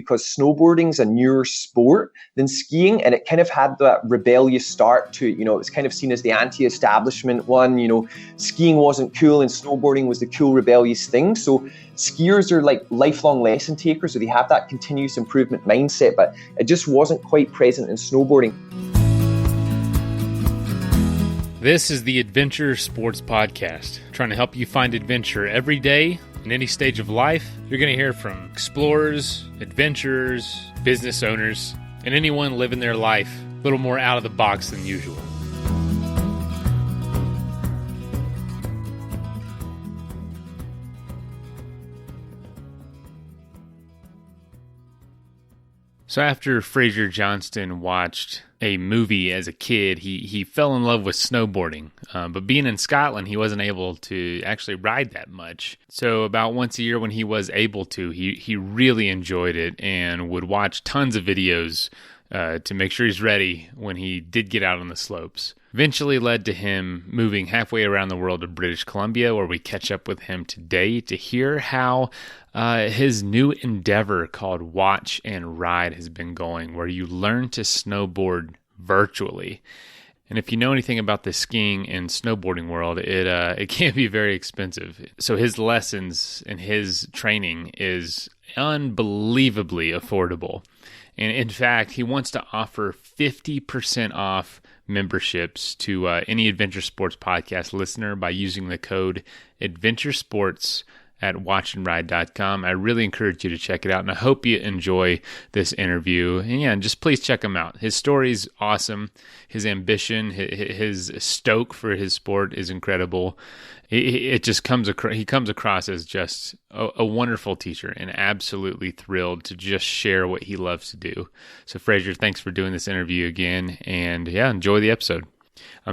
because snowboarding's a newer sport than skiing, and it kind of had that rebellious start to it. It was kind of seen as the anti-establishment one. Skiing wasn't cool and snowboarding was the cool rebellious thing. So skiers are like lifelong lesson takers, so they have that continuous improvement mindset, but it just wasn't quite present in snowboarding. This is the Adventure Sports Podcast, trying to help you find adventure every day in any stage of life. You're going to hear from explorers, adventurers, business owners, and anyone living their life a little more out of the box than usual. So after Fraser Johnston watched a movie as a kid, he fell in love with snowboarding. But being in Scotland, he wasn't able to actually ride that much. So about once a year when he was able to, he really enjoyed it and would watch tons of videos to make sure he's ready when he did get out on the slopes. Eventually led to him moving halfway around the world to British Columbia, where we catch up with him today to hear how his new endeavor called Watch and Ride has been going, where you learn to snowboard virtually. And if you know anything about the skiing and snowboarding world, it can be very expensive. So his lessons and his training is unbelievably affordable. And in fact, he wants to offer 50% off memberships to any Adventure Sports Podcast listener by using the code AdventureSports at watchandride.com. I really encourage you to check it out, and I hope you enjoy this interview. And yeah, just please check him out. His story is awesome. His ambition, his stoke for his sport is incredible. He comes across as just a wonderful teacher and absolutely thrilled to just share what he loves to do. So Fraser, thanks for doing this interview again, and yeah, enjoy the episode.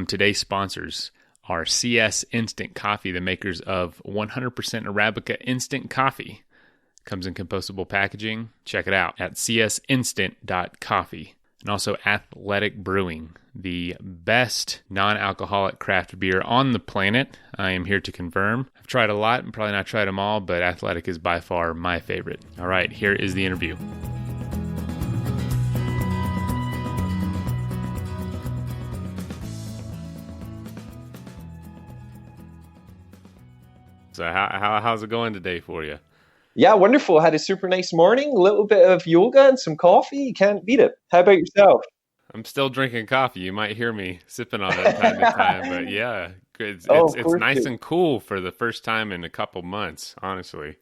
Today's sponsors are CS Instant Coffee, the makers of 100% Arabica Instant Coffee. Comes in compostable packaging. Check it out at csinstant.coffee. And also Athletic Brewing, the best non-alcoholic craft beer on the planet. I am here to confirm. I've tried a lot and probably not tried them all, but Athletic is by far my favorite. All right, here is the interview. So how's it going today for you? Yeah, wonderful. Had a super nice morning, a little bit of yoga and some coffee. You can't beat it. How about yourself? I'm still drinking coffee. You might hear me sipping on it time to time, but yeah, it's nice and cool for the first time in a couple months, honestly.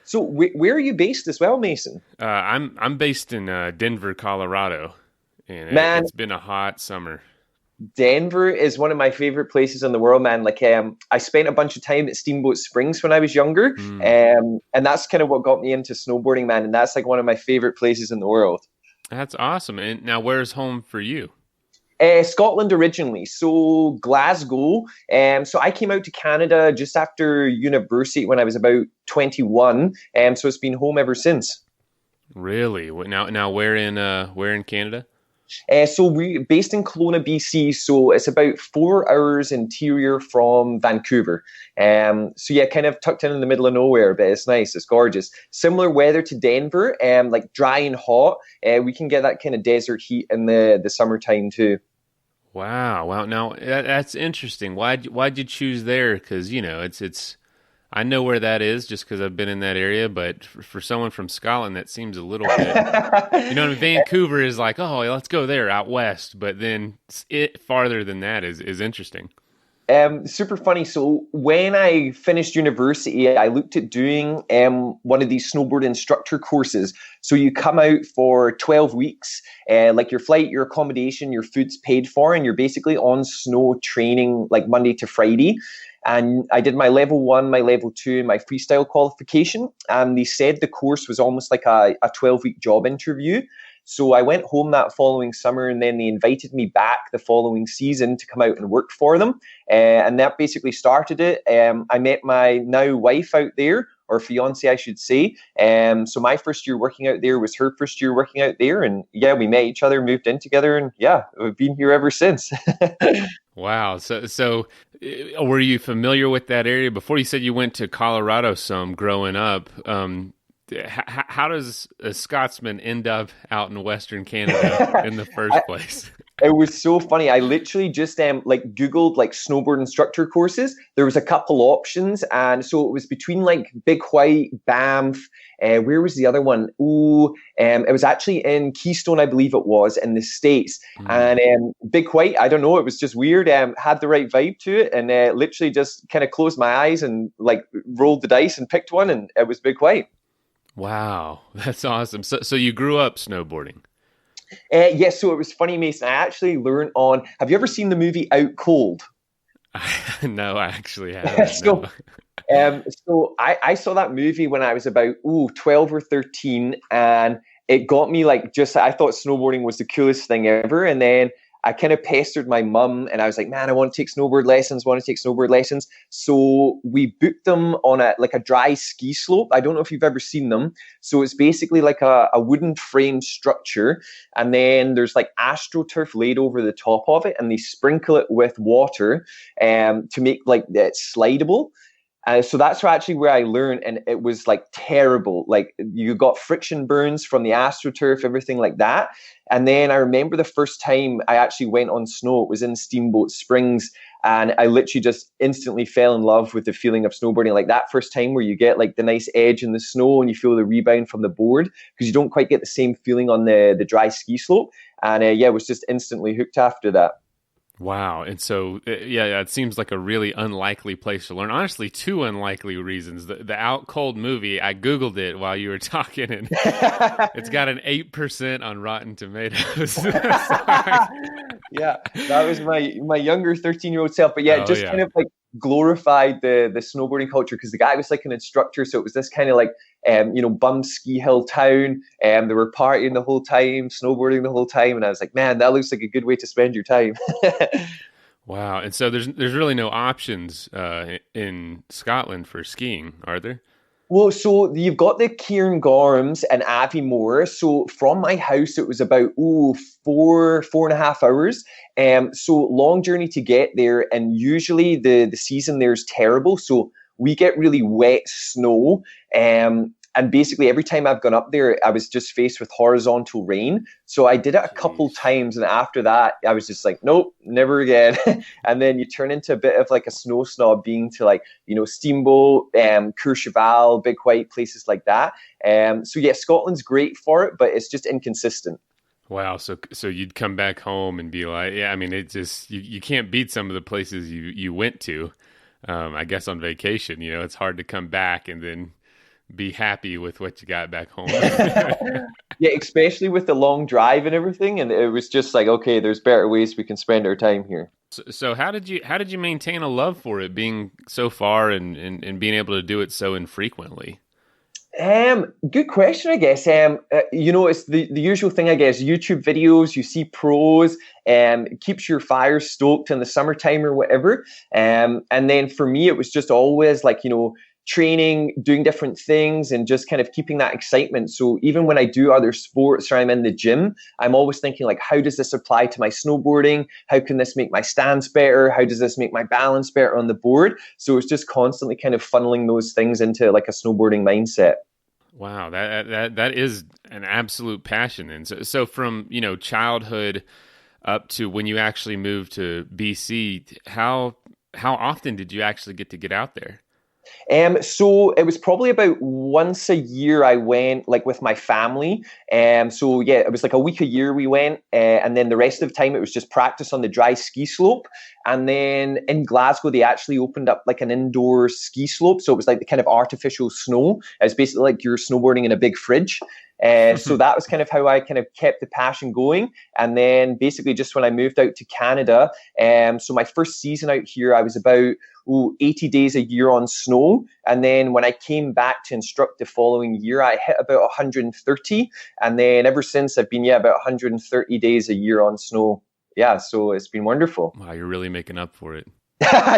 So where are you based as well, Mason? I'm based in Denver, Colorado, and it's been a hot summer. Denver is one of my favorite places in the world, man. Like, I spent a bunch of time at Steamboat Springs when I was younger, and that's kind of what got me into snowboarding, man. And that's like one of my favorite places in the world. That's awesome. And now, where's home for you? Scotland originally, so Glasgow. So I came out to Canada just after university when I was about 21, so it's been home ever since. Really? Now, where in Canada? So we're based in Kelowna, BC, so it's about 4 hours interior from Vancouver. So yeah, kind of tucked in the middle of nowhere, but it's nice, it's gorgeous. Similar weather to Denver, like dry and hot. We can get that kind of desert heat in the summertime too. Wow. Now that's interesting. Why'd you choose there? Because it's I know where that is just because I've been in that area, but for someone from Scotland, that seems a little bit, Vancouver is like, oh, let's go there out west, but then farther than that is interesting. Super funny. So when I finished university, I looked at doing one of these snowboard instructor courses. So you come out for 12 weeks, like your flight, your accommodation, your food's paid for, and you're basically on snow training like Monday to Friday. And I did my level 1, my level 2, and my freestyle qualification. And they said the course was almost like a 12-week job interview. So I went home that following summer, and then they invited me back the following season to come out and work for them. And that basically started it. I met my now wife out there, or fiance, I should say. So my first year working out there was her first year working out there. And yeah, we met each other, moved in together, and yeah, we've been here ever since. Wow. So were you familiar with that area before? You said you went to Colorado some growing up. how does a Scotsman end up out in Western Canada in the first place? It was so funny. I literally just like Googled like snowboard instructor courses. There was a couple options, and so it was between like Big White, Banff. Where was the other one? It was actually in Keystone, I believe it was, in the States. And Big White, I don't know, it was just weird. Had the right vibe to it, and literally just kind of closed my eyes and like rolled the dice and picked one, and it was Big White. Wow, that's awesome. So you grew up snowboarding? Yes, so it was funny, Mason. I actually learned on. Have you ever seen the movie Out Cold? No, I actually haven't. so, so I saw that movie when I was about 12 or 13, and it got me like I thought snowboarding was the coolest thing ever. And then I kind of pestered my mum, and I was like, man, I want to take snowboard lessons. So we booked them on a dry ski slope. I don't know if you've ever seen them. So it's basically like a wooden frame structure, and then there's like AstroTurf laid over the top of it, and they sprinkle it with water to make like it slidable. So that's actually where I learned, and it was like terrible. Like you got friction burns from the AstroTurf, everything like that. And then I remember the first time I actually went on snow, it was in Steamboat Springs, and I literally just instantly fell in love with the feeling of snowboarding. Like that first time where you get like the nice edge in the snow and you feel the rebound from the board, because you don't quite get the same feeling on the dry ski slope. And was just instantly hooked after that. Wow. And so, it seems like a really unlikely place to learn. Honestly, two unlikely reasons. The Out Cold movie, I Googled it while you were talking, and it's got an 8% on Rotten Tomatoes. Yeah, that was my younger 13-year-old self. But kind of like glorified the snowboarding culture, because the guy was like an instructor. So it was this kind of like, bum ski hill town. They were partying the whole time, snowboarding the whole time. And I was like, man, that looks like a good way to spend your time. Wow. And so there's really no options in Scotland for skiing, are there? Well, so you've got the Cairngorms and Aviemore. So from my house, it was about 4.5 hours. So long journey to get there, and usually the season there's terrible. So we get really wet snow. And basically every time I've gone up there, I was just faced with horizontal rain. So I did it a couple times, and after that, I was just like, nope, never again. And then you turn into a bit of like a snow snob, being to like, Steamboat, Courchevel, Big White, places like that. Scotland's great for it, but it's just inconsistent. Wow. So you'd come back home and be like, yeah, I mean, it just, you can't beat some of the places you went to, I guess on vacation. It's hard to come back and then be happy with what you got back home. Yeah, especially with the long drive and everything. And it was just like, okay, there's better ways we can spend our time here. So how did you maintain a love for it, being so far and being able to do it so infrequently? Good question, I guess. It's the usual thing, I guess. YouTube videos, you see pros, keeps your fire stoked in the summertime or whatever. And then for me, it was just always like, training, doing different things, and just kind of keeping that excitement. So even when I do other sports or I'm in the gym, I'm always thinking like, how does this apply to my snowboarding? How can this make my stance better? How does this make my balance better on the board? So it's just constantly kind of funneling those things into like a snowboarding mindset. Wow, that is an absolute passion. And so from, childhood up to when you actually moved to BC, how often did you actually get out there? So it was probably about once a year I went, like with my family. It was like a week a year we went, and then the rest of the time it was just practice on the dry ski slope. And then in Glasgow they actually opened up like an indoor ski slope, so it was like the kind of artificial snow. It was basically like you're snowboarding in a big fridge. So that was kind of how I kind of kept the passion going. And then basically just when I moved out to Canada, so my first season out here, I was about 80 days a year on snow. And then when I came back to instruct the following year, I hit about 130. And then ever since I've been, about 130 days a year on snow. Yeah, so it's been wonderful. Wow, you're really making up for it.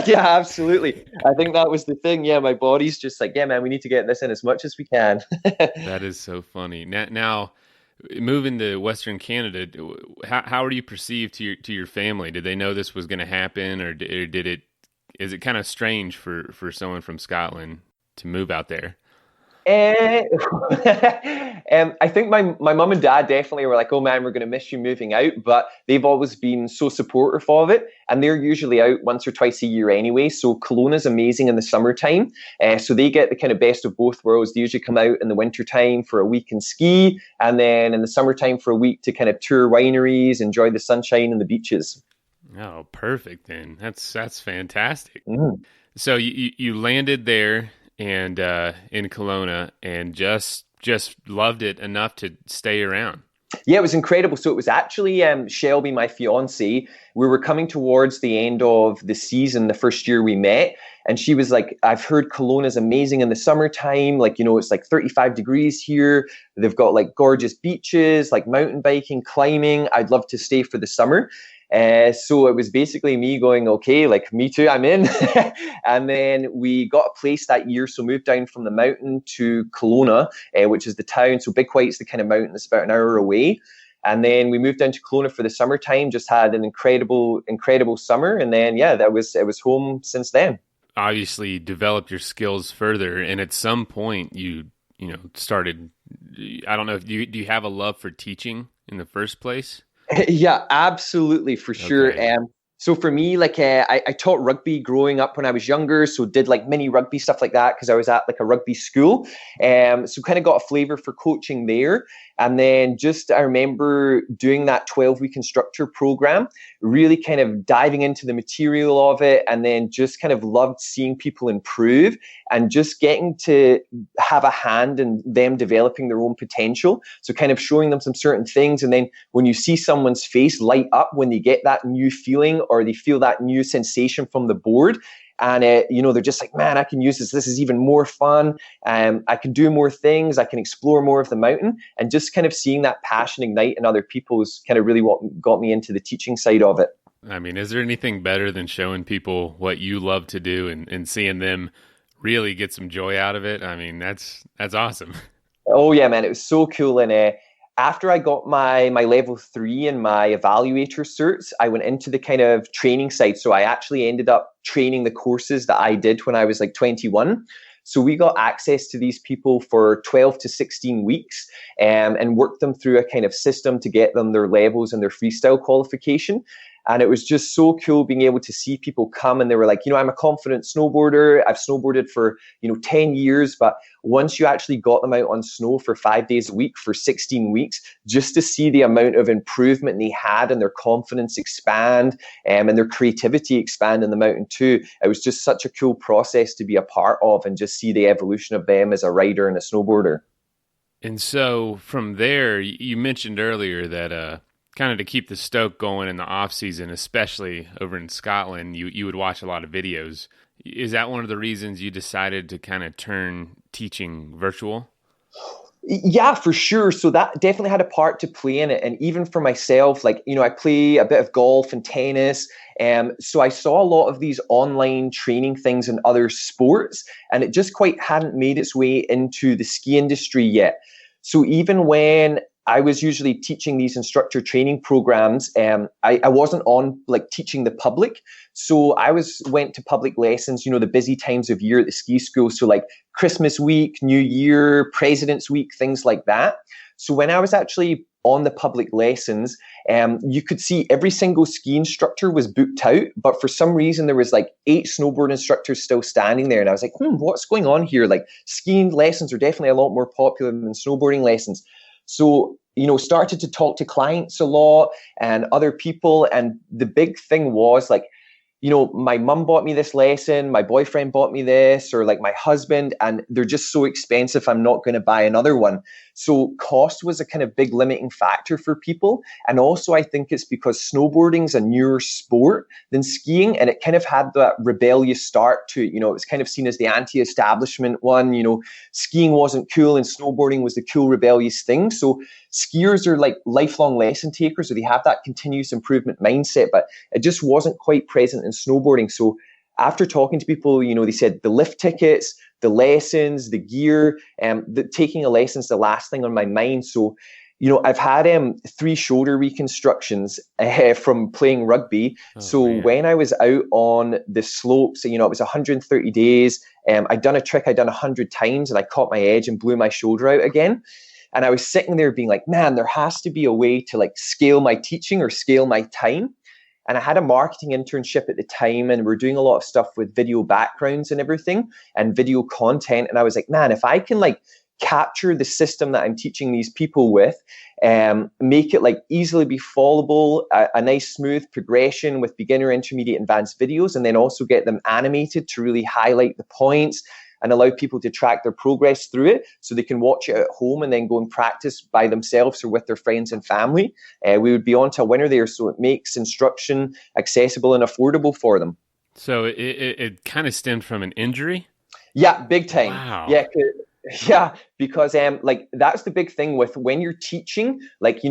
Yeah, absolutely. I think that was the thing. Yeah, my body's just like, yeah, man, we need to get this in as much as we can. That is so funny. Now, moving to Western Canada, how are you perceived to your family? Did they know this was going to happen, or is it kind of strange for someone from Scotland to move out there? Eh, I think my mum and dad definitely were like, "Oh man, we're going to miss you moving out," but they've always been so supportive of it, and they're usually out once or twice a year anyway. So Kelowna's amazing in the summertime, so they get the kind of best of both worlds. They usually come out in the wintertime for a week and ski, and then in the summertime for a week to kind of tour wineries, enjoy the sunshine and the beaches. Oh, perfect then. That's fantastic. Mm. So you landed there and in Kelowna and just loved it enough to stay around. Yeah, it was incredible. So it was actually Shelby, my fiance. We were coming towards the end of the season, the first year we met. And she was like, I've heard Kelowna is amazing in the summertime. Like, it's like 35 degrees here. They've got like gorgeous beaches, like mountain biking, climbing. I'd love to stay for the summer. So it was basically me going, okay, like me too, I'm in. And then we got a place that year. So moved down from the mountain to Kelowna, which is the town. So Big White's the kind of mountain that's about an hour away. And then we moved down to Kelowna for the summertime, just had an incredible summer. And then, yeah, it was home since then. Obviously developed your skills further. And at some point you started, I don't know, do you have a love for teaching in the first place? Yeah, absolutely, for sure. Okay. So for me, like I taught rugby growing up when I was younger, so did like mini rugby stuff like that because I was at like a rugby school. So kind of got a flavor for coaching there. And then just I remember doing that 12-week instructor program, really kind of diving into the material of it, and then just kind of loved seeing people improve and just getting to have a hand in them developing their own potential. So kind of showing them some certain things. And then when you see someone's face light up when they get that new feeling or they feel that new sensation from the board, and they're just like, man, I can use this. This is even more fun. I can do more things. I can explore more of the mountain. And just kind of seeing that passion ignite in other people is kind of really what got me into the teaching side of it. I mean, is there anything better than showing people what you love to do and seeing them really get some joy out of it? I mean, that's awesome. Oh yeah, man, it was so cool. And after I got my level 3 and my evaluator certs, I went into the kind of training side. So I actually ended up training the courses that I did when I was like 21. So we got access to these people for 12 to 16 weeks and worked them through a kind of system to get them their levels and their freestyle qualification. And it was just so cool being able to see people come and they were like, I'm a confident snowboarder. I've snowboarded for, 10 years. But once you actually got them out on snow for 5 days a week for 16 weeks, just to see the amount of improvement they had and their confidence expand and their creativity expand in the mountain too. It was just such a cool process to be a part of and just see the evolution of them as a rider and a snowboarder. And so from there, you mentioned earlier that kind of to keep the stoke going in the off season, especially over in Scotland, you would watch a lot of videos. Is that one of the reasons you decided to kind of turn teaching virtual? Yeah, for sure. So that definitely had a part to play in it. And even for myself, like, I play a bit of golf and tennis. So I saw a lot of these online training things in other sports, and it just quite hadn't made its way into the ski industry yet. So even when I was usually teaching these instructor training programs, I wasn't on like teaching the public. So I went to public lessons, the busy times of year at the ski school. So like Christmas week, New Year, President's Week, things like that. So when I was actually on the public lessons, you could see every single ski instructor was booked out, but for some reason there was like 8 snowboard instructors still standing there. And I was like, what's going on here? Like skiing lessons are definitely a lot more popular than snowboarding lessons. So, started to talk to clients a lot and other people. And the big thing was like, my mum bought me this lesson, my boyfriend bought me this, or like my husband, and they're just so expensive, I'm not going to buy another one. So cost was a kind of big limiting factor for people. And also I think it's because snowboarding is a newer sport than skiing, and it kind of had that rebellious start to it. It was kind of seen as the anti-establishment one. Skiing wasn't cool and snowboarding was the cool rebellious thing. So skiers are like lifelong lesson takers, so they have that continuous improvement mindset, but it just wasn't quite present in snowboarding. So after talking to people, they said the lift tickets, the lessons, the gear, taking a lesson is the last thing on my mind. So I've had 3 shoulder reconstructions from playing rugby. Oh, So man. when I was out on the slopes, it was 130 days. I'd done a trick I'd done 100 times, and I caught my edge and blew my shoulder out again. And I was sitting there being like, man, there has to be a way to like scale my teaching or scale my time. And I had a marketing internship at the time, and we're doing a lot of stuff with video backgrounds and everything and video content. And I was like, man, if I can like capture the system that I'm teaching these people with, make it like easily be followable, a nice smooth progression with beginner, intermediate, advanced videos, and then also get them animated to really highlight the points and allow people to track their progress through it so they can watch it at home and then go and practice by themselves or with their friends and family. We would be on to a winner there. So it makes instruction accessible and affordable for them. So it kind of stemmed from an injury? Yeah, big time. Wow. Yeah, because like that's the big thing with when you're teaching, like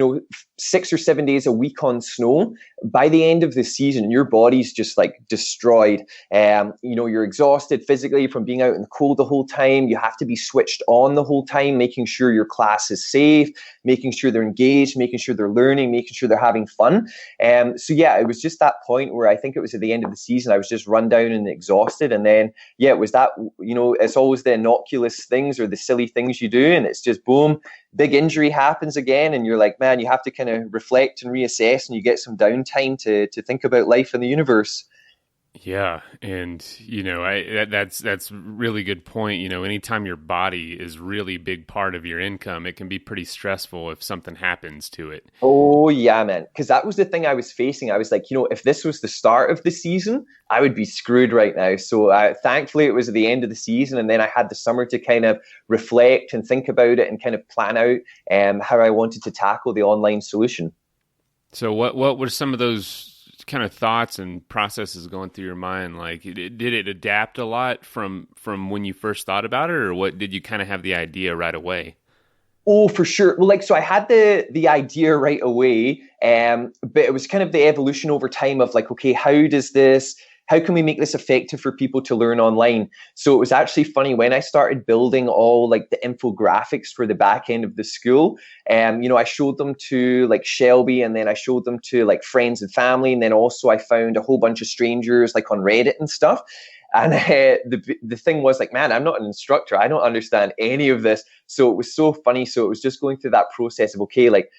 6 or 7 days a week on snow. By the end of the season, your body's just like destroyed. You're exhausted physically from being out in the cold the whole time. You have to be switched on the whole time, making sure your class is safe, making sure they're engaged, making sure they're learning, making sure they're having fun. So yeah, it was just that point where I think it was at the end of the season, I was just run down and exhausted. And then it was that it's always the innocuous things or the silly things you do, and it's just boom, big injury happens again, and you're like, man, you have to kind of reflect and reassess, and you get some downtime to think about life and the universe. Yeah, and that's really good point. Anytime your body is really big part of your income, it can be pretty stressful if something happens to it. Oh yeah, man, because that was the thing I was facing. I was like, if this was the start of the season, I would be screwed right now. So thankfully it was at the end of the season, and then I had the summer to kind of reflect and think about it and kind of plan out how I wanted to tackle the online solution. So what were some of those kind of thoughts and processes going through your mind? Like, did it adapt a lot from when you first thought about it, or what did you kind of have the idea right away? Oh, for sure. Well, so I had the idea right away, but it was kind of the evolution over time of like, okay, how can we make this effective for people to learn online? So it was actually funny when I started building all like the infographics for the back end of the school. I showed them to like Shelby, and then I showed them to like friends and family. And then also I found a whole bunch of strangers like on Reddit and stuff. And the thing was like, man, I'm not an instructor. I don't understand any of this. So it was so funny. So it was just going through that process of, okay, like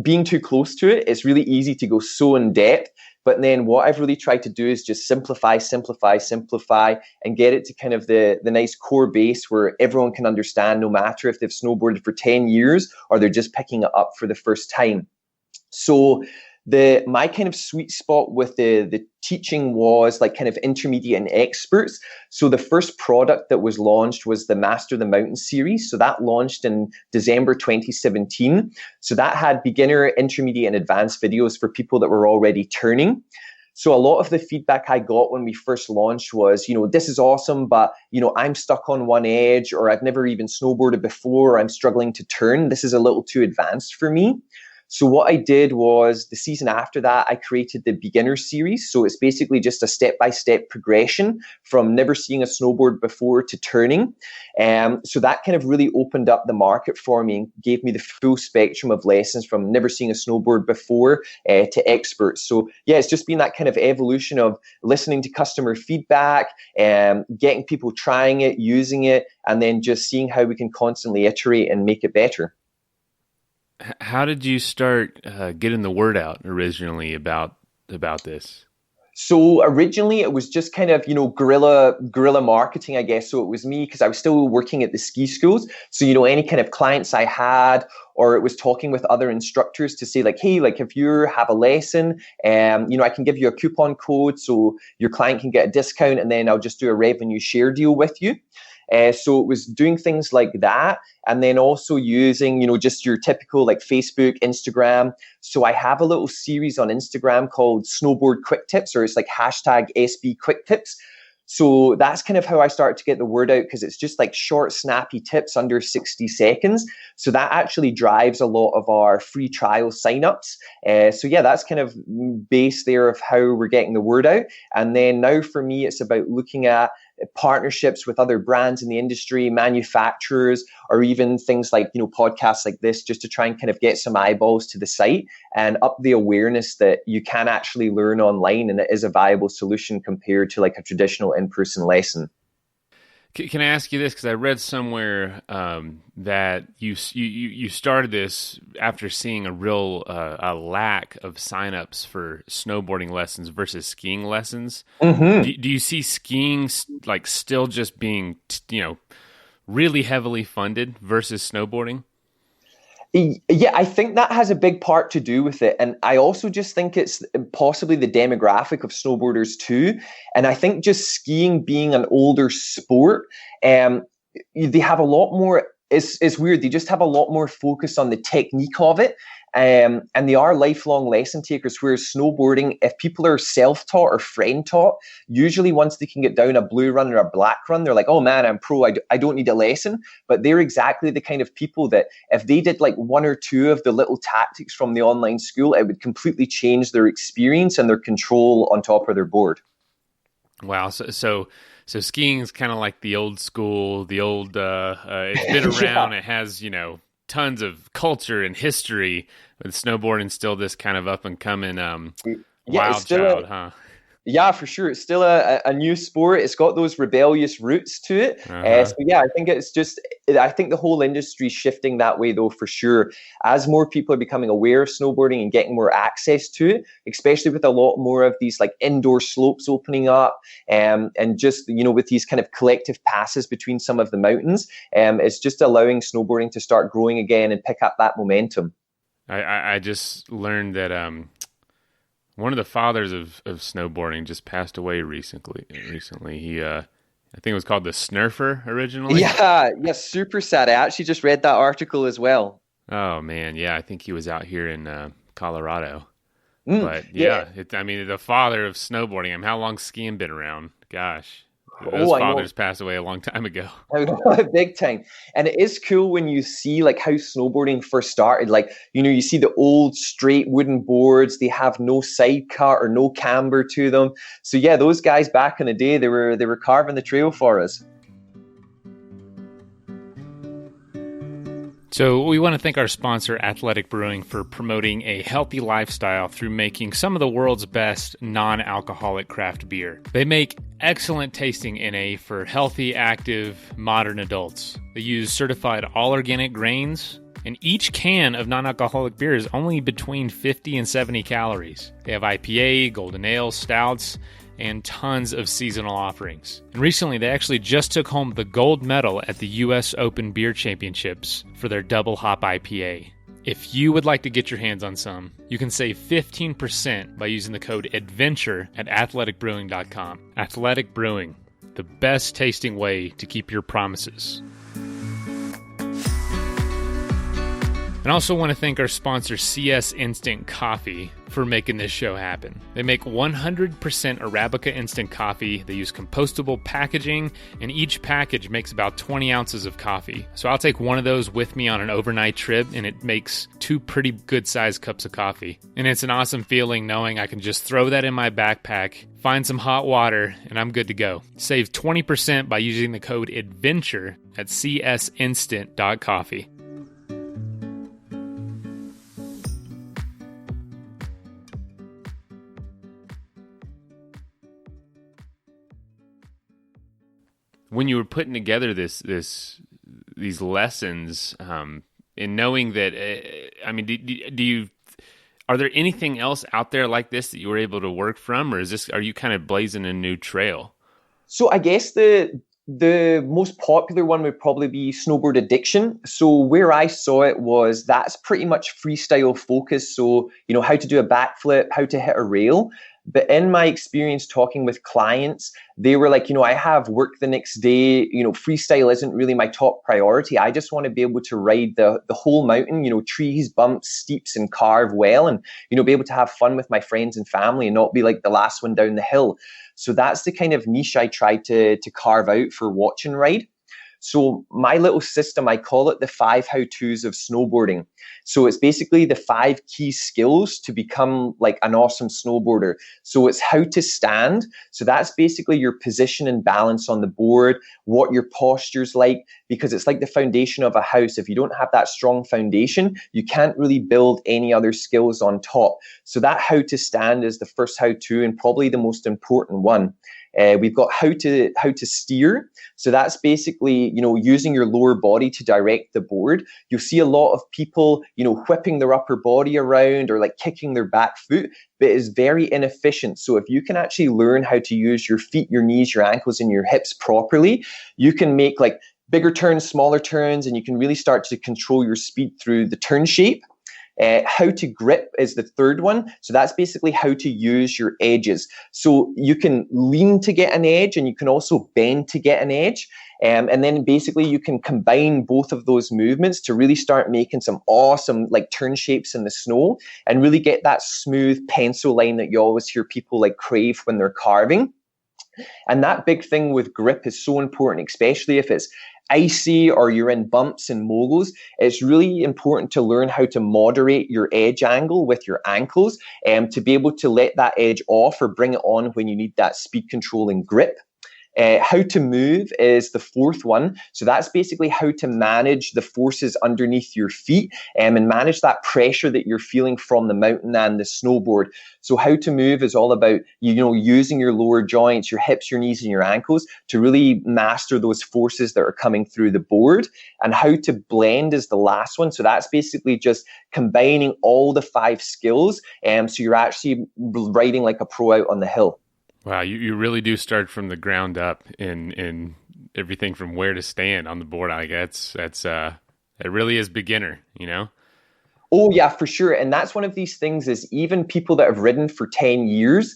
being too close to it, it's really easy to go so in depth. But then what I've really tried to do is just simplify, and get it to kind of the nice core base where everyone can understand, no matter if they've snowboarded for 10 years or they're just picking it up for the first time. So my kind of sweet spot with the teaching was like kind of intermediate and experts. So the first product that was launched was the Master the Mountain series. So that launched in December 2017. So that had beginner, intermediate, and advanced videos for people that were already turning. So a lot of the feedback I got when we first launched was, this is awesome, but, I'm stuck on one edge, or I've never even snowboarded before, or I'm struggling to turn. This is a little too advanced for me. So what I did was the season after that, I created the beginner series. So it's basically just a step-by-step progression from never seeing a snowboard before to turning. So that kind of really opened up the market for me and gave me the full spectrum of lessons from never seeing a snowboard before to experts. So yeah, it's just been that kind of evolution of listening to customer feedback, getting people trying it, using it, and then just seeing how we can constantly iterate and make it better. How did you start getting the word out originally about this? So originally it was just kind of, guerrilla marketing, I guess. So it was me because I was still working at the ski schools. So, any kind of clients I had, or it was talking with other instructors to say like, hey, like if you have a lesson, I can give you a coupon code so your client can get a discount, and then I'll just do a revenue share deal with you. So it was doing things like that, and then also using, just your typical like Facebook, Instagram. So I have a little series on Instagram called Snowboard Quick Tips, or it's like hashtag SB Quick Tips. So that's kind of how I started to get the word out, because it's just like short, snappy tips under 60 seconds. So that actually drives a lot of our free trial signups. So yeah, that's kind of base there of how we're getting the word out. And then now for me, it's about looking at partnerships with other brands in the industry, manufacturers, or even things like, podcasts like this, just to try and kind of get some eyeballs to the site and up the awareness that you can actually learn online and it is a viable solution compared to like a traditional in-person lesson. Can I ask you this? Because I read somewhere that you started this after seeing a real a lack of signups for snowboarding lessons versus skiing lessons. Mm-hmm. Do you see skiing like still just being really heavily funded versus snowboarding? Yeah, I think that has a big part to do with it. And I also just think it's possibly the demographic of snowboarders too. And I think just skiing being an older sport, they have a lot more, it's weird, they just have a lot more focus on the technique of it. And they are lifelong lesson takers, whereas snowboarding, if people are self-taught or friend-taught, usually once they can get down a blue run or a black run, they're like, oh man, I'm pro, I don't need a lesson. But they're exactly the kind of people that if they did like one or two of the little tactics from the online school, it would completely change their experience and their control on top of their board. Wow. So skiing is kind of like the old school, it's been around, It has, tons of culture and history, with snowboarding still this kind of up and coming wild child, huh? Yeah, for sure. It's still a new sport. It's got those rebellious roots to it. So yeah, I think I think the whole industry is shifting that way though, for sure. As more people are becoming aware of snowboarding and getting more access to it, especially with a lot more of these like indoor slopes opening up, and just, with these kind of collective passes between some of the mountains, it's just allowing snowboarding to start growing again and pick up that momentum. I just learned that one of the fathers of snowboarding just passed away recently. He, I think it was called the Snurfer originally. Yeah, super sad. I actually just read that article as well. Oh man, yeah, I think he was out here in Colorado. But yeah, the father of snowboarding. How long's skiing been around? Gosh. Those fathers passed away a long time ago. Big time. And it is cool when you see like how snowboarding first started. Like, you see the old straight wooden boards, they have no side cut or no camber to them. So yeah, those guys back in the day, they were carving the trail for us. So we want to thank our sponsor, Athletic Brewing, for promoting a healthy lifestyle through making some of the world's best non-alcoholic craft beer. They make excellent tasting NA for healthy, active, modern adults. They use certified all-organic grains, and each can of non-alcoholic beer is only between 50 and 70 calories. They have IPA, golden ale, stouts, and tons of seasonal offerings. And recently, they actually just took home the gold medal at the U.S. Open Beer Championships for their double hop IPA. If you would like to get your hands on some, you can save 15% by using the code ADVENTURE at athleticbrewing.com. Athletic Brewing, the best tasting way to keep your promises. And I also want to thank our sponsor, CS Instant Coffee, for making this show happen. They make 100% Arabica instant coffee. They use compostable packaging, and each package makes about 20 ounces of coffee. So I'll take one of those with me on an overnight trip, and it makes 2 pretty good-sized cups of coffee. And it's an awesome feeling knowing I can just throw that in my backpack, find some hot water, and I'm good to go. Save 20% by using the code ADVENTURE at csinstant.coffee. When you were putting together these lessons, and knowing that, are there anything else out there like this that you were able to work from, or are you kind of blazing a new trail? So I guess the most popular one would probably be snowboard addiction. So where I saw it was that's pretty much freestyle focused. So, how to do a backflip, how to hit a rail. But in my experience talking with clients, they were like, I have work the next day, freestyle isn't really my top priority. I just want to be able to ride the whole mountain, trees, bumps, steeps, and carve well, and, be able to have fun with my friends and family and not be like the last one down the hill. So that's the kind of niche I tried to carve out for watch and ride. So my little system, I call it the 5 how-tos of snowboarding. So it's basically the 5 key skills to become like an awesome snowboarder. So it's how to stand. So that's basically your position and balance on the board, what your posture's like, because it's like the foundation of a house. If you don't have that strong foundation, you can't really build any other skills on top. So that how to stand is the first how-to and probably the most important one. We've got how to steer. So that's basically, using your lower body to direct the board. You'll see a lot of people, whipping their upper body around or like kicking their back foot, but it's very inefficient. So if you can actually learn how to use your feet, your knees, your ankles, and your hips properly, you can make like bigger turns, smaller turns, and you can really start to control your speed through the turn shape. How to grip is the third one. So that's basically how to use your edges. So you can lean to get an edge and you can also bend to get an edge. And then basically you can combine both of those movements to really start making some awesome like turn shapes in the snow and really get that smooth pencil line that you always hear people like crave when they're carving. And that big thing with grip is so important, especially if it's icy or you're in bumps and moguls. It's really important to learn how to moderate your edge angle with your ankles to be able to let that edge off or bring it on when you need that speed control and grip. How to move is the fourth one. So that's basically how to manage the forces underneath your feet and manage that pressure that you're feeling from the mountain and the snowboard. So how to move is all about, using your lower joints, your hips, your knees, and your ankles to really master those forces that are coming through the board. And how to blend is the last one. So that's basically just combining all the 5 skills. So you're actually riding like a pro out on the hill. Wow, you really do start from the ground up in everything from where to stand on the board. I guess it really is beginner, Oh yeah, for sure. And that's one of these things is even people that have ridden for 10 years,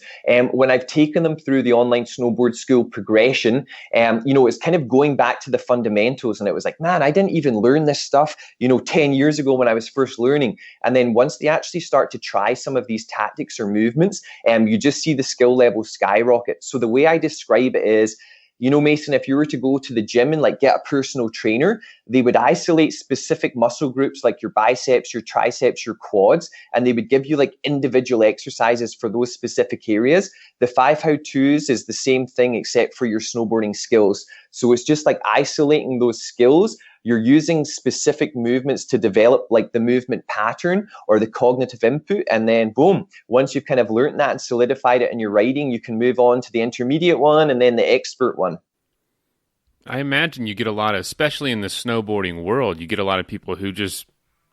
when I've taken them through the online snowboard school progression, it's kind of going back to the fundamentals. And it was like, man, I didn't even learn this stuff, 10 years ago when I was first learning. And then once they actually start to try some of these tactics or movements, you just see the skill level skyrocket. So the way I describe it is, Mason, if you were to go to the gym and like get a personal trainer, they would isolate specific muscle groups like your biceps, your triceps, your quads, and they would give you like individual exercises for those specific areas. The 5 how-tos is the same thing except for your snowboarding skills. So it's just like isolating those skills. You're using specific movements to develop like the movement pattern or the cognitive input. And then boom, once you've kind of learned that and solidified it in your writing, you can move on to the intermediate one and then the expert one. I imagine you get a lot of, especially in the snowboarding world, you get a lot of people who just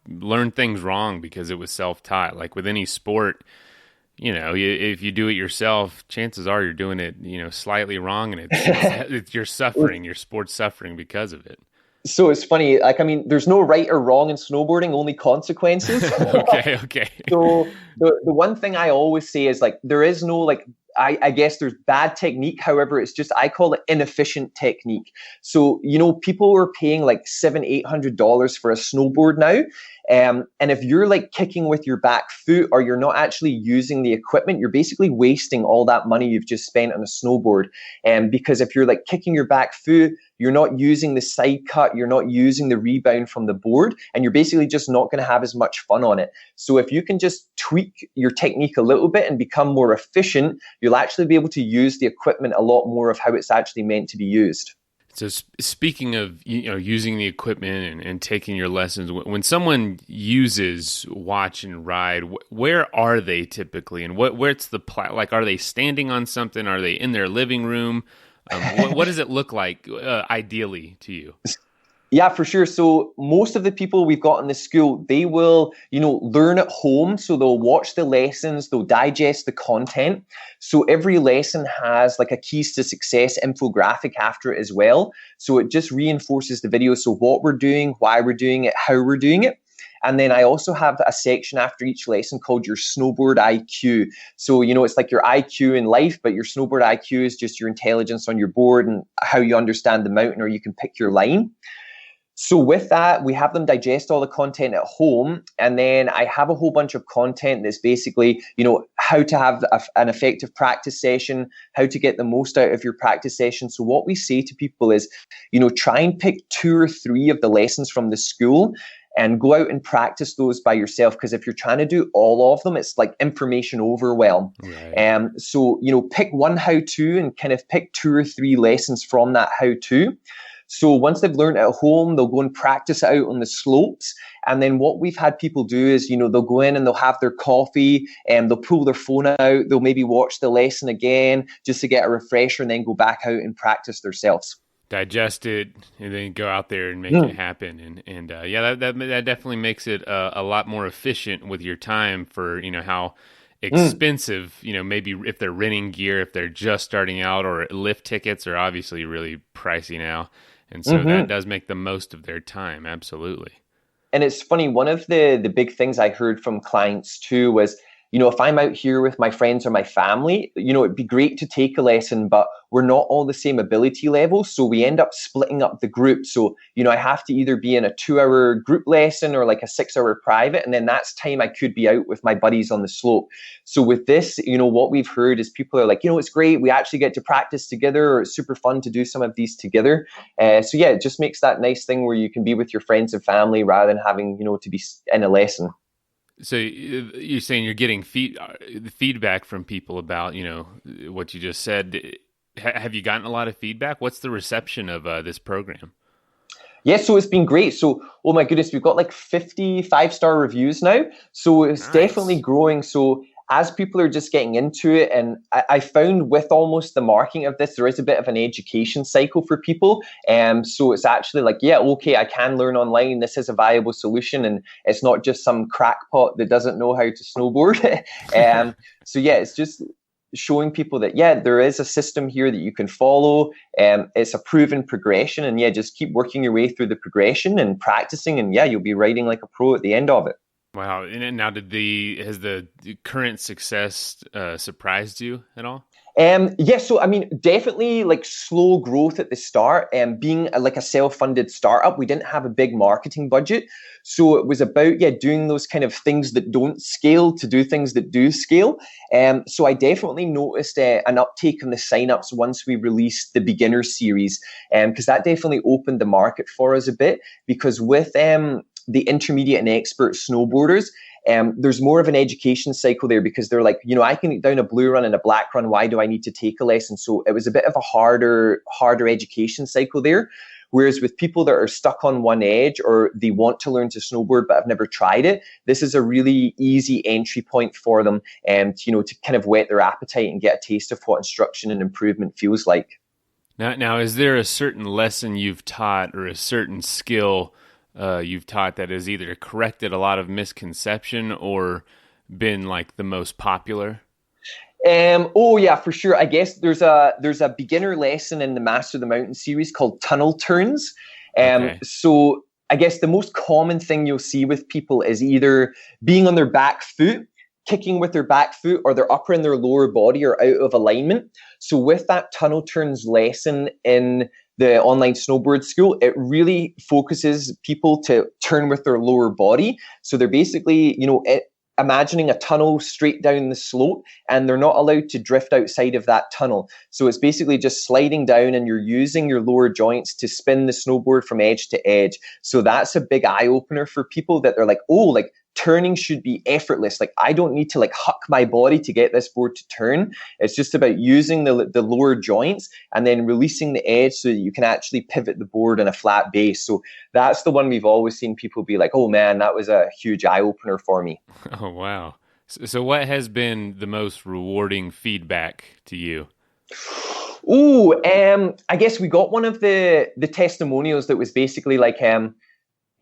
learn things wrong because it was self-taught. Like with any sport, if you do it yourself, chances are you're doing it, slightly wrong, and you're suffering, your sport's suffering because of it. So it's funny, there's no right or wrong in snowboarding, only consequences. Okay. So the one thing I always say is like, there is no like, I guess there's bad technique. However, it's just, I call it inefficient technique. So, people are paying like $700-800 for a snowboard now. And if you're like kicking with your back foot or you're not actually using the equipment, you're basically wasting all that money you've just spent on a snowboard. And because if you're like kicking your back foot, you're not using the side cut, you're not using the rebound from the board, and you're basically just not going to have as much fun on it. So if you can just tweak your technique a little bit and become more efficient, you'll actually be able to use the equipment a lot more of how it's actually meant to be used. So speaking of using the equipment and taking your lessons, when someone uses watch and ride, where are they typically, and where's the like? Are they standing on something? Are they in their living room? What does it look like ideally to you? Yeah, for sure. So most of the people we've got in the school, they will, learn at home. So they'll watch the lessons, they'll digest the content. So every lesson has like a keys to success infographic after it as well. So it just reinforces the video. So what we're doing, why we're doing it, how we're doing it. And then I also have a section after each lesson called your snowboard IQ. So, it's like your IQ in life, but your snowboard IQ is just your intelligence on your board and how you understand the mountain, or you can pick your line. So with that, we have them digest all the content at home. And then I have a whole bunch of content that's basically, how to have an effective practice session, how to get the most out of your practice session. So what we say to people is, try and pick 2 or 3 of the lessons from the school and go out and practice those by yourself. Because if you're trying to do all of them, it's like information overwhelm. Right. So, pick one how-to and kind of pick 2 or 3 lessons from that how-to. So once they've learned at home, they'll go and practice it out on the slopes. And then what we've had people do is, they'll go in and they'll have their coffee and they'll pull their phone out. They'll maybe watch the lesson again just to get a refresher and then go back out and practice themselves. Digest it and then go out there and make it happen. And that definitely makes it a lot more efficient with your time for, how expensive, maybe if they're renting gear, if they're just starting out, or lift tickets are obviously really pricey now. And so that does make the most of their time. Absolutely. And it's funny, one of the big things I heard from clients too was, if I'm out here with my friends or my family, it'd be great to take a lesson, but we're not all the same ability level. So we end up splitting up the group. So, I have to either be in a 2-hour group lesson or like a 6-hour private. And then that's time I could be out with my buddies on the slope. So with this, what we've heard is people are like, it's great. We actually get to practice together, or it's super fun to do some of these together. So yeah, it just makes that nice thing where you can be with your friends and family rather than having, to be in a lesson. So you're saying you're getting feedback from people about, what you just said. Have you gotten a lot of feedback? What's the reception of this program? Yeah, so it's been great. So, oh my goodness, we've got like 50 5-star reviews now. So it's definitely growing. So as people are just getting into it, and I found with almost the marketing of this, there is a bit of an education cycle for people. So it's actually like, yeah, okay, I can learn online. This is a viable solution, and it's not just some crackpot that doesn't know how to snowboard. So yeah, it's just showing people that, yeah, there is a system here that you can follow. It's a proven progression, and yeah, just keep working your way through the progression and practicing, and yeah, you'll be riding like a pro at the end of it. Wow. And now has the current success surprised you at all? Yeah, so I mean, definitely like slow growth at the start. Being like a self-funded startup, we didn't have a big marketing budget. So it was about, doing those kind of things that don't scale to do things that do scale. So I definitely noticed an uptake in the signups once we released the beginner series, because that definitely opened the market for us a bit. Because with the intermediate and expert snowboarders, there's more of an education cycle there, because they're like, I can get down a blue run and a black run. Why do I need to take a lesson? So it was a bit of a harder education cycle there. Whereas with people that are stuck on one edge, or they want to learn to snowboard but have never tried it, this is a really easy entry point for them, and to kind of whet their appetite and get a taste of what instruction and improvement feels like. Now, is there a certain lesson you've taught, or a certain skill you've taught that has either corrected a lot of misconception or been like the most popular? Oh yeah, for sure. I guess there's a beginner lesson in the Master of the Mountain series called tunnel turns. Okay. So I guess the most common thing you'll see with people is either being on their back foot, kicking with their back foot, or their upper and their lower body are out of alignment. So with that tunnel turns lesson in the online snowboard school, it really focuses people to turn with their lower body. So they're basically, imagining a tunnel straight down the slope, and they're not allowed to drift outside of that tunnel. So it's basically just sliding down, and you're using your lower joints to spin the snowboard from edge to edge. So that's a big eye opener for people, that they're like, oh, like turning should be effortless. Like I don't need to like huck my body to get this board to turn. It's just about using the lower joints and then releasing the edge so that you can actually pivot the board on a flat base. So that's the one we've always seen people be like, oh man, that was a huge eye opener for me. Oh, wow. So what has been the most rewarding feedback to you? Ooh, I guess we got one of the testimonials that was basically like,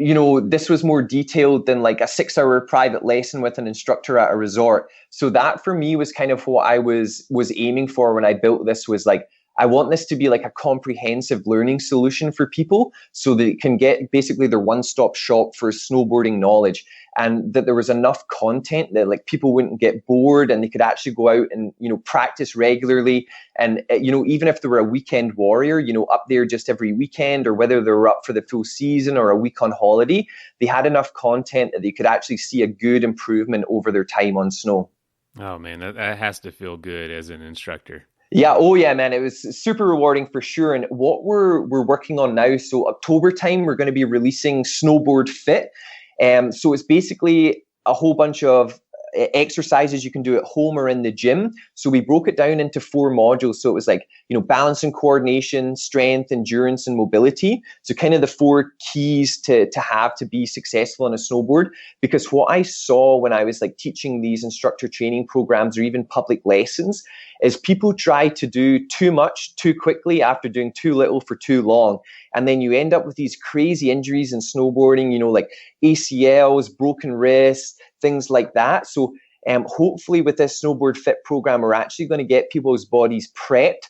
this was more detailed than like a 6-hour private lesson with an instructor at a resort. So that for me was kind of what I was aiming for when I built this, was like, I want this to be like a comprehensive learning solution for people so that it can get basically their one-stop shop for snowboarding knowledge, and that there was enough content that like people wouldn't get bored and they could actually go out and, practice regularly. And, even if they were a weekend warrior, up there just every weekend, or whether they were up for the full season or a week on holiday, they had enough content that they could actually see a good improvement over their time on snow. Oh man, that has to feel good as an instructor. Yeah, oh yeah, man, it was super rewarding for sure. And what we're working on now, so October time, we're going to be releasing Snowboard Fit. So it's basically a whole bunch of exercises you can do at home or in the gym. So we broke it down into 4 modules. So it was like, balance and coordination, strength, endurance, and mobility. So kind of the 4 keys to have to be successful on a snowboard. Because what I saw when I was like teaching these instructor training programs or even public lessons is people try to do too much too quickly after doing too little for too long. And then you end up with these crazy injuries in snowboarding, like ACLs, broken wrists, things like that. So hopefully with this Snowboard Fit program, we're actually going to get people's bodies prepped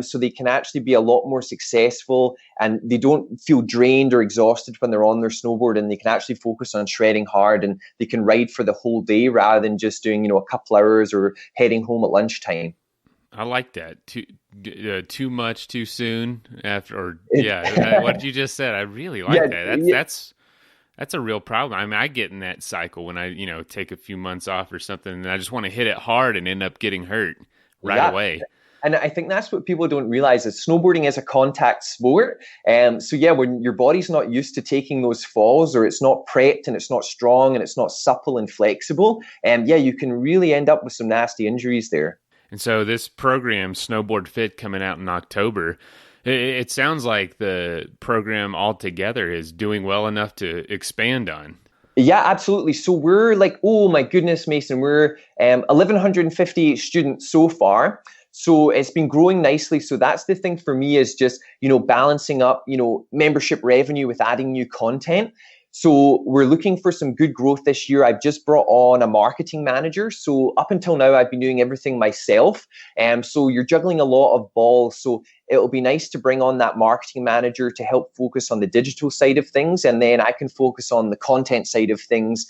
so they can actually be a lot more successful, and they don't feel drained or exhausted when they're on their snowboard, and they can actually focus on shredding hard, and they can ride for the whole day rather than just doing, a couple hours or heading home at lunchtime. I like that. Too much too soon after, or yeah, what you just said. I really like that. That's a real problem. I mean, I get in that cycle when I, take a few months off or something, and I just want to hit it hard and end up getting hurt right away. And I think that's what people don't realize is snowboarding is a contact sport. So yeah, when your body's not used to taking those falls, or it's not prepped and it's not strong and it's not supple and flexible, you can really end up with some nasty injuries there. And so this program, Snowboard Fit, coming out in October, it sounds like the program altogether is doing well enough to expand on. Yeah, absolutely. So we're like, oh my goodness, Mason, we're 1,158 students so far. So it's been growing nicely. So that's the thing for me is just, balancing up, membership revenue with adding new content. So we're looking for some good growth this year. I've just brought on a marketing manager. So up until now, I've been doing everything myself. So you're juggling a lot of balls. So it'll be nice to bring on that marketing manager to help focus on the digital side of things. And then I can focus on the content side of things.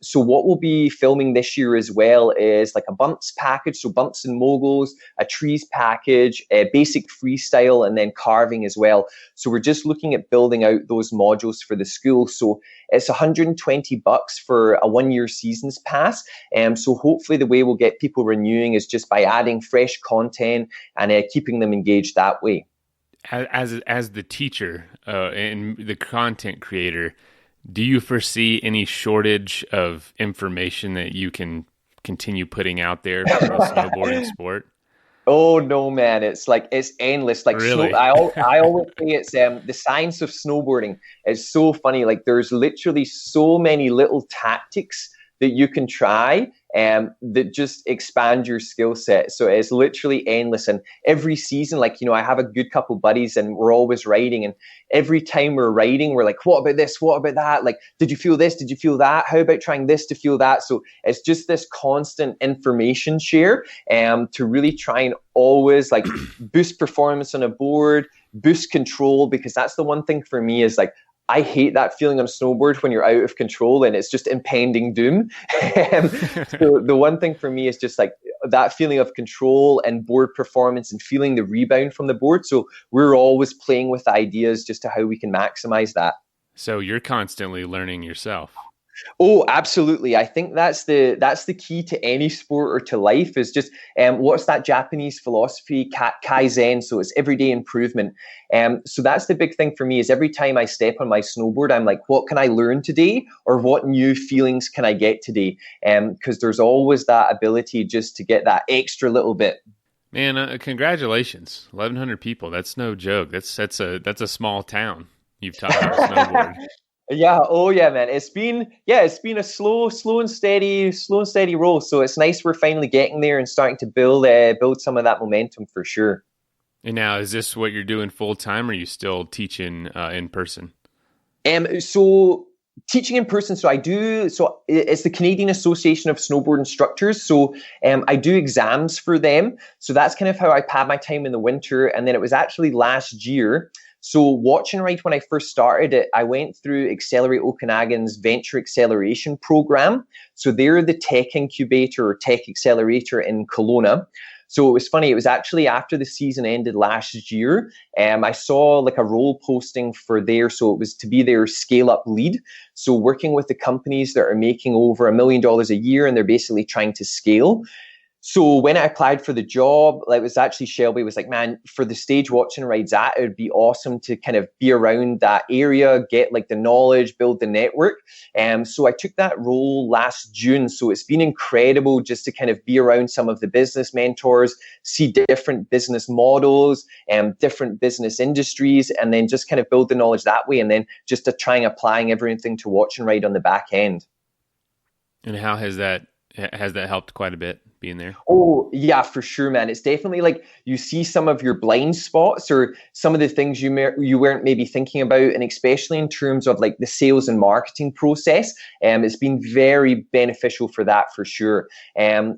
So what we'll be filming this year as well is like a bumps package, so bumps and moguls, a trees package, a basic freestyle, and then carving as well. So we're just looking at building out those modules for the school. So it's $120 for a 1-year seasons pass. So hopefully the way we'll get people renewing is just by adding fresh content and keeping them engaged that way. As the teacher and the content creator, do you foresee any shortage of information that you can continue putting out there for the snowboarding sport? Oh no, man! It's endless. Like really? I always say it's the science of snowboarding. It's so funny. Like there's literally so many little tactics that you can try that just expand your skill set. So it's literally endless. And every season, I have a good couple buddies and we're always riding. And every time we're riding, we're like, what about this? What about that? Like, did you feel this? Did you feel that? How about trying this to feel that? So it's just this constant information share to really try and always boost performance on a board, boost control, because that's the one thing for me is I hate that feeling on snowboard when you're out of control and it's just impending doom. So the one thing for me is just that feeling of control and board performance and feeling the rebound from the board. So we're always playing with ideas just to how we can maximize that. So you're constantly learning yourself. Oh, absolutely. I think that's the key to any sport or to life is just what's that Japanese philosophy, kaizen. So it's everyday improvement. So that's the big thing for me is every time I step on my snowboard, I'm like, what can I learn today? Or what new feelings can I get today? Because there's always that ability just to get that extra little bit. Man, congratulations. 1,100 people. That's no joke. That's a small town you've taught how to snowboard. Yeah. Oh, yeah, man. It's been a slow and steady roll. So it's nice we're finally getting there and starting to build some of that momentum for sure. And now, is this what you're doing full time, or are you still teaching in person? So Teaching in person, so it's the Canadian Association of Snowboard Instructors. So I do exams for them. So that's kind of how I pad my time in the winter. And then it was actually last year. So Watch and Ride, when I first started it, I went through Accelerate Okanagan's Venture Acceleration Program. So they're the tech incubator or tech accelerator in Kelowna. So it was funny. It was actually after the season ended last year. I saw like a role posting for there. So it was to be their scale up lead. So working with the companies that are making over $1 million a year and they're basically trying to scale. So when I applied for the job, like, it was actually Shelby was like, man, for the stage Watch and Rides at, it would be awesome to kind of be around that area, get like the knowledge, build the network. So I took that role last June. So it's been incredible just to kind of be around some of the business mentors, see different business models and different business industries, and then just kind of build the knowledge that way. And then just to try and applying everything to Watch and Ride on the back end. And how has that helped quite a bit? Being there? Oh, yeah, for sure, man. It's definitely like you see some of your blind spots or some of the things you weren't maybe thinking about, and especially in terms of like the sales and marketing process. It's been very beneficial for that for sure.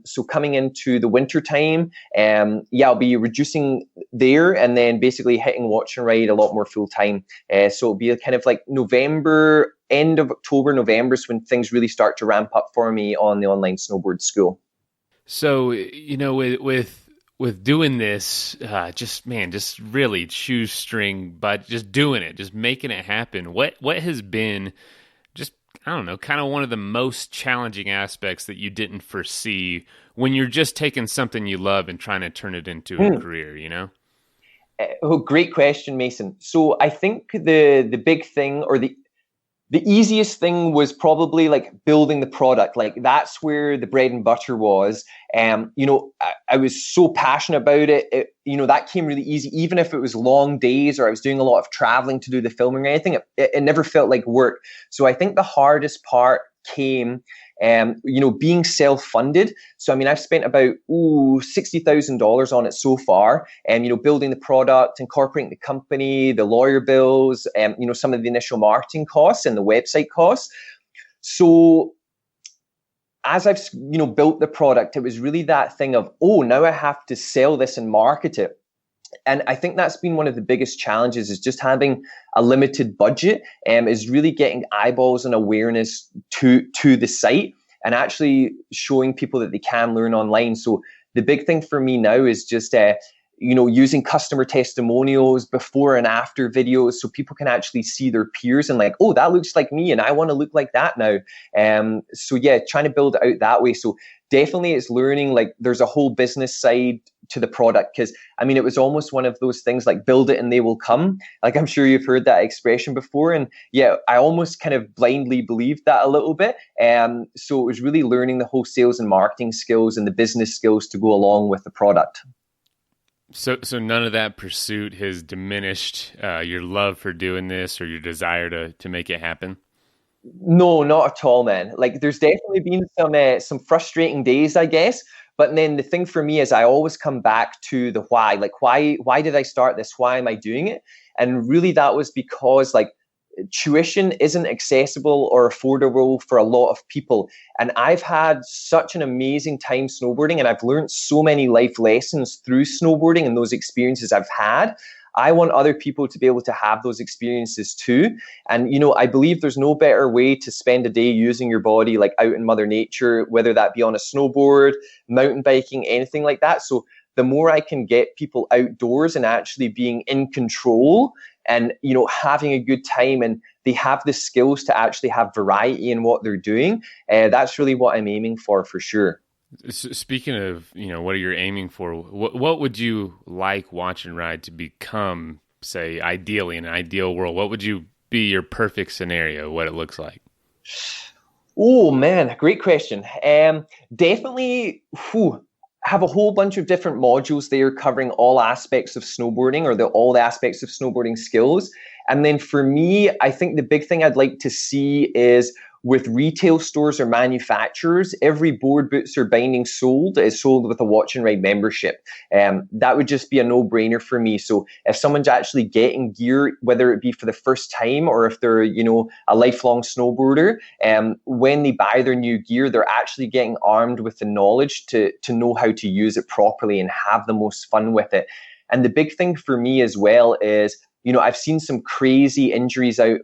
So coming into the winter time, I'll be reducing there and then basically hitting Watch and Ride a lot more full time. So it'll be kind of like November, end of October, November is when things really start to ramp up for me on the online snowboard school. So, with doing this, just really shoestring, but just doing it, just making it happen. What has been just, I don't know, kind of one of the most challenging aspects that you didn't foresee when you're just taking something you love and trying to turn it into a career, you know? Oh, great question, Mason. So I think the big thing, or the easiest thing, was probably like building the product. Like that's where the bread and butter was. I was so passionate about it. That came really easy. Even if it was long days or I was doing a lot of traveling to do the filming or anything, it never felt like work. So I think the hardest part came, being self-funded. So, I mean, I've spent about $60,000 on it so far, and, building the product, incorporating the company, the lawyer bills, and, some of the initial marketing costs and the website costs. So as I've, built the product, it was really that thing of, now I have to sell this and market it. And I think that's been one of the biggest challenges, is just having a limited budget, is really getting eyeballs and awareness to the site and actually showing people that they can learn online. So the big thing for me now is just, using customer testimonials, before and after videos, so people can actually see their peers and like, that looks like me and I want to look like that now. So yeah, trying to build it out that way. So definitely it's learning, like there's a whole business side to the product, because I mean, it was almost one of those things like build it and they will come. Like I'm sure you've heard that expression before. And yeah, I almost kind of blindly believed that a little bit. So it was really learning the whole sales and marketing skills and the business skills to go along with the product. So none of that pursuit has diminished your love for doing this or your desire to make it happen? No, not at all, man. Like there's definitely been some frustrating days, I guess. But then the thing for me is I always come back to the why. Like why did I start this? Why am I doing it? And really that was because like tuition isn't accessible or affordable for a lot of people. And I've had such an amazing time snowboarding, and I've learned so many life lessons through snowboarding and those experiences I've had. I want other people to be able to have those experiences too. And, I believe there's no better way to spend a day using your body, like out in Mother Nature, whether that be on a snowboard, mountain biking, anything like that. So the more I can get people outdoors and actually being in control and, having a good time, and they have the skills to actually have variety in what they're doing, that's really what I'm aiming for sure. Speaking of, what are you aiming for? What would you like Watch and Ride to become, say, ideally, in an ideal world? What would you be your perfect scenario, what it looks like? Oh, man, great question. Definitely have a whole bunch of different modules there covering all aspects of snowboarding, or all the aspects of snowboarding skills. And then for me, I think the big thing I'd like to see is with retail stores or manufacturers, every board, boots, or binding sold is sold with a watch and ride membership. That would just be a no-brainer for me. So if someone's actually getting gear, whether it be for the first time or if they're, a lifelong snowboarder, when they buy their new gear, they're actually getting armed with the knowledge to know how to use it properly and have the most fun with it. And the big thing for me as well is, I've seen some crazy injuries out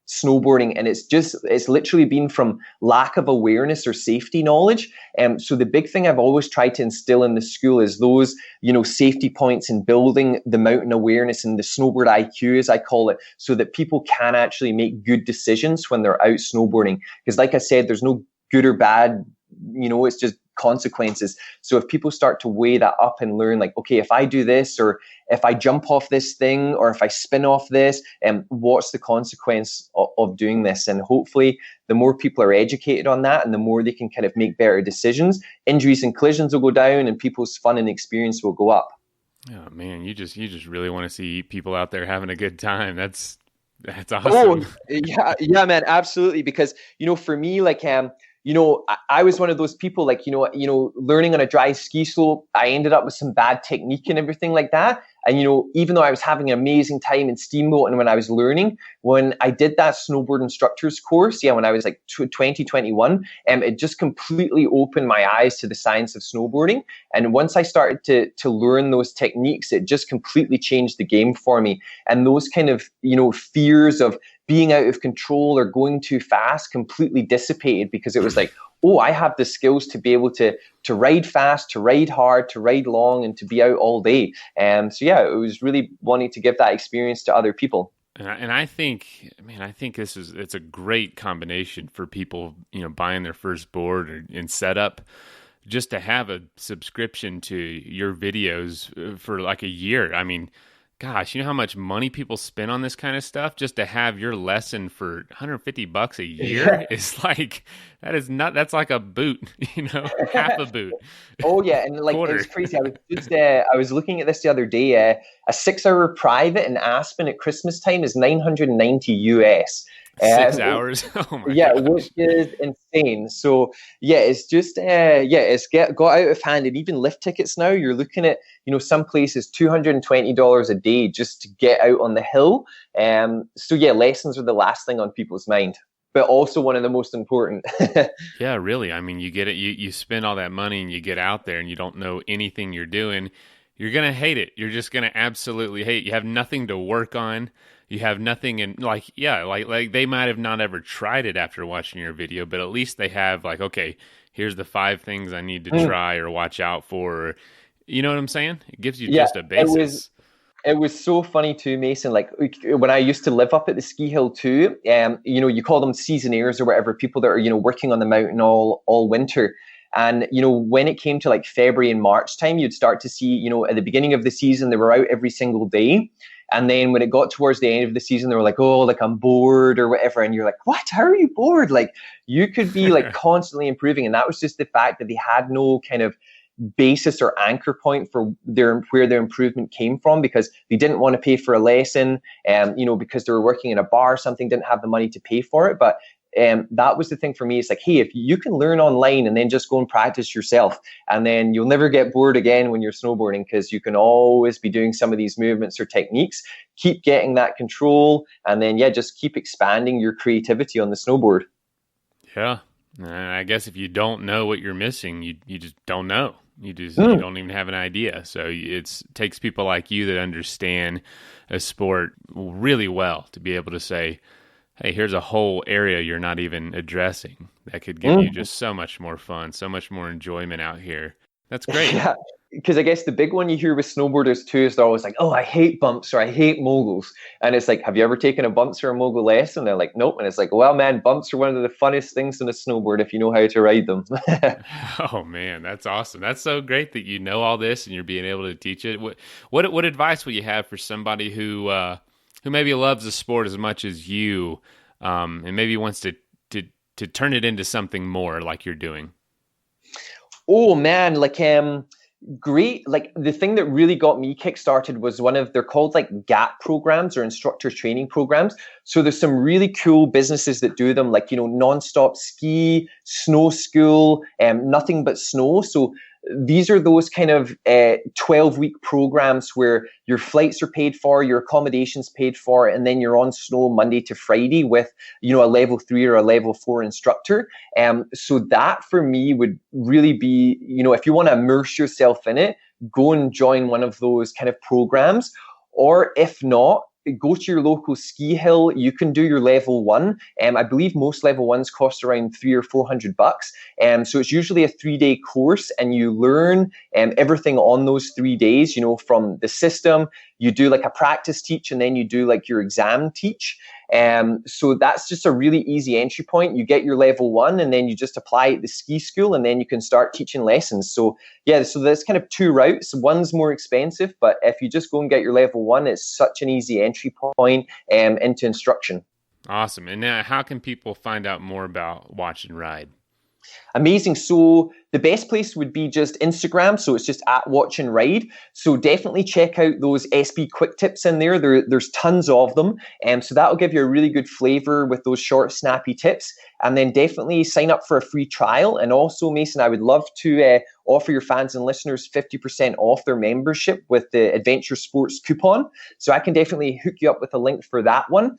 snowboarding, and it's literally been from lack of awareness or safety knowledge. So the big thing I've always tried to instill in the school is those, safety points and building the mountain awareness and the snowboard IQ, as I call it, so that people can actually make good decisions when they're out snowboarding. Because like I said, there's no good or bad, it's just consequences. So if people start to weigh that up and learn, like, okay, if I do this, or if I jump off this thing, or if I spin off this, what's the consequence of doing this? And hopefully the more people are educated on that and the more they can kind of make better decisions, injuries and collisions will go down and people's fun and experience will go up. Oh man, you just really want to see people out there having a good time. That's awesome. Oh yeah, man, absolutely. Because, for me, like, I was one of those people, like, learning on a dry ski slope, I ended up with some bad technique and everything like that. And, even though I was having an amazing time in steamboat and when I was learning, when I did that snowboard instructor's course, when I was like 2021, it just completely opened my eyes to the science of snowboarding. And once I started to learn those techniques, it just completely changed the game for me. And those kind of, fears of being out of control or going too fast completely dissipated, because it was like, oh, I have the skills to be able to ride fast, to ride hard, to ride long, and to be out all day. So yeah, it was really wanting to give that experience to other people. And I think, it's a great combination for people, buying their first board and setup, just to have a subscription to your videos for like a year. I mean, gosh, you know how much money people spend on this kind of stuff? Just to have your lesson for $150 a year is like, that's like a boot, half a boot. Oh yeah, and like it's crazy. I was looking at this the other day. A 6-hour private in Aspen at Christmas time is $990 US. 6 hours. Oh my gosh. Which is insane. So yeah, it's just it's got out of hand. And even lift tickets now, you're looking at some places $220 a day just to get out on the hill. So yeah, lessons are the last thing on people's mind, but also one of the most important. Yeah, really. I mean, you get it. You spend all that money and you get out there and you don't know anything you're doing. You're gonna hate it. You're just gonna absolutely hate it. You have nothing to work on. You have nothing, and like they might have not ever tried it after watching your video, but at least they have like, okay, here's the 5 things I need to try or watch out for. You know what I'm saying? It gives you just a basis. It was so funny too, Mason. Like when I used to live up at the ski hill too, you call them seasonaires or whatever, people that are, working on the mountain all winter. And, when it came to like February and March time, you'd start to see, at the beginning of the season, they were out every single day. And then when it got towards the end of the season, they were like, oh, like I'm bored or whatever. And you're like, what? How are you bored? Like you could be like constantly improving. And that was just the fact that they had no kind of basis or anchor point for where their improvement came from, because they didn't want to pay for a lesson, because they were working in a bar or something, didn't have the money to pay for it. But that was the thing for me. It's like, hey, if you can learn online and then just go and practice yourself, and then you'll never get bored again when you're snowboarding, because you can always be doing some of these movements or techniques, keep getting that control, and then just keep expanding your creativity on the snowboard. Yeah. I guess if you don't know what you're missing, you just don't know. You don't even have an idea. So it takes people like you that understand a sport really well to be able to say, hey, here's a whole area you're not even addressing that could give you just so much more fun, so much more enjoyment out here. That's great. Yeah, because I guess the big one you hear with snowboarders too is they're always like, oh, I hate bumps or I hate moguls. And it's like, have you ever taken a bumps or a mogul lesson? And they're like, nope. And it's like, well, man, bumps are one of the funnest things on a snowboard if you know how to ride them. Oh, man, that's awesome. That's so great that you know all this and you're being able to teach it. What advice would you have for somebody who maybe loves the sport as much as you, and maybe wants to turn it into something more like you're doing? Oh man, like Great. Like the thing that really got me kickstarted was they're called like GAP programs or instructor training programs. So there's some really cool businesses that do them, like, nonstop ski, snow school, nothing but snow. So these are those kind of 12-week programs where your flights are paid for, your accommodations paid for, and then you're on snow Monday to Friday with, a level 3 or a level 4 instructor. So that for me would really be, if you want to immerse yourself in it, go and join one of those kind of programs. Or if not, go to your local ski hill. You can do your level 1. I believe most level 1s cost around $300 or $400. So it's usually a 3-day course, and you learn everything on those 3 days, from the system. You do like a practice teach, and then you do like your exam teach. So that's just a really easy entry point. You get your level 1, and then you just apply at the ski school, and then you can start teaching lessons. So yeah, so there's kind of 2 routes. One's more expensive, but if you just go and get your level 1, it's such an easy entry point into instruction. Awesome. And now how can people find out more about Watch and Ride? Amazing. So the best place would be just Instagram. So it's just at Watch and Ride. So definitely check out those SB quick tips in there. There's tons of them. So that'll give you a really good flavor with those short, snappy tips. And then definitely sign up for a free trial. And also, Mason, I would love to offer your fans and listeners 50% off their membership with the Adventure Sports coupon. So I can definitely hook you up with a link for that one.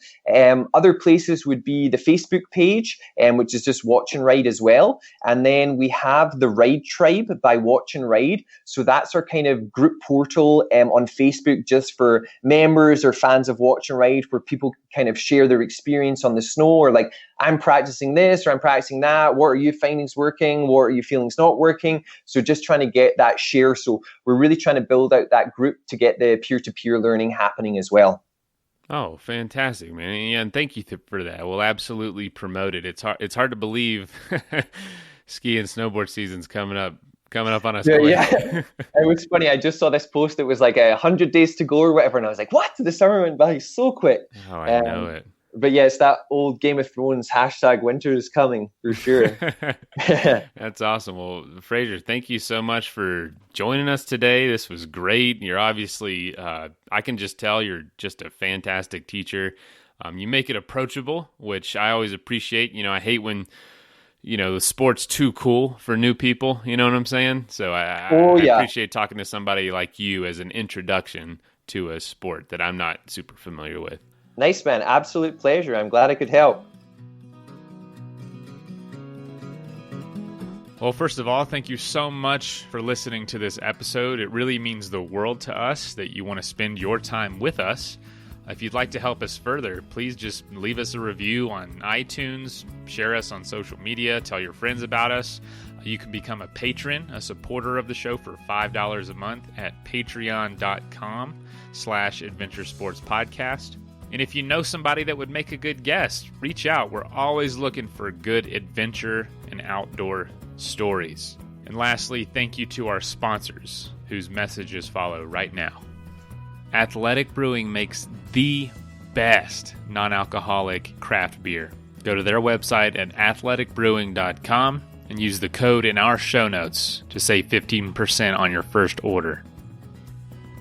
Other places would be the Facebook page, which is just Watch and Ride as well. And then we have the Ride Tribe by Watch and Ride. So that's our kind of group portal on Facebook just for members or fans of Watch and Ride, where people kind of share their experience on the snow, or like, I'm practicing this or I'm practicing that. What are you findings working? What are you feelings not working? So just trying to get that share. So we're really trying to build out that group to get the peer-to-peer learning happening as well. Oh, fantastic, man. And thank you for that. We'll absolutely promote it. It's hard to believe ski and snowboard season's coming up on us. Yeah. It was funny. I just saw this post. It was like 100 days to go or whatever. And I was like, what? The summer went by so quick. Oh, I know it. But yeah, it's that old Game of Thrones #, winter is coming, for sure. That's awesome. Well, Fraser, thank you so much for joining us today. This was great. You're obviously, I can just tell you're just a fantastic teacher. You make it approachable, which I always appreciate. I hate when, the sport's too cool for new people. You know what I'm saying? So I appreciate talking to somebody like you as an introduction to a sport that I'm not super familiar with. Nice, man. Absolute pleasure. I'm glad I could help. Well, first of all, thank you so much for listening to this episode. It really means the world to us that you want to spend your time with us. If you'd like to help us further, please just leave us a review on iTunes, share us on social media, tell your friends about us. You can become a patron, a supporter of the show for $5 a month at patreon.com/Adventure Sports Podcast. And if you know somebody that would make a good guest, reach out. We're always looking for good adventure and outdoor stories. And lastly, thank you to our sponsors, whose messages follow right now. Athletic Brewing makes the best non-alcoholic craft beer. Go to their website at athleticbrewing.com and use the code in our show notes to save 15% on your first order.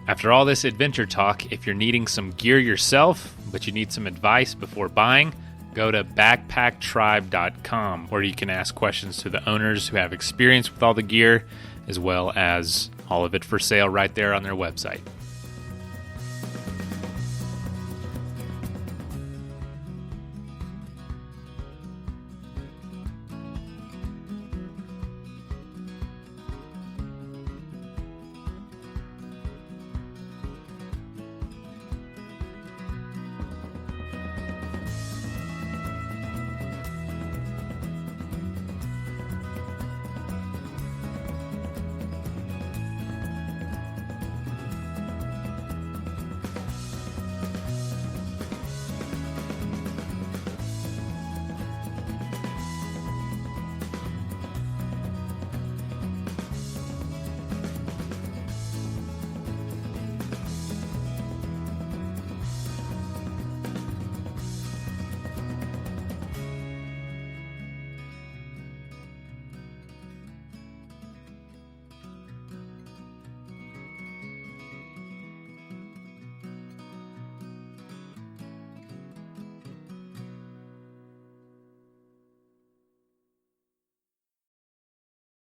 After all this adventure talk, if you're needing some gear yourself, but you need some advice before buying, go to backpacktribe.com, where you can ask questions to the owners who have experience with all the gear, as well as all of it for sale right there on their website.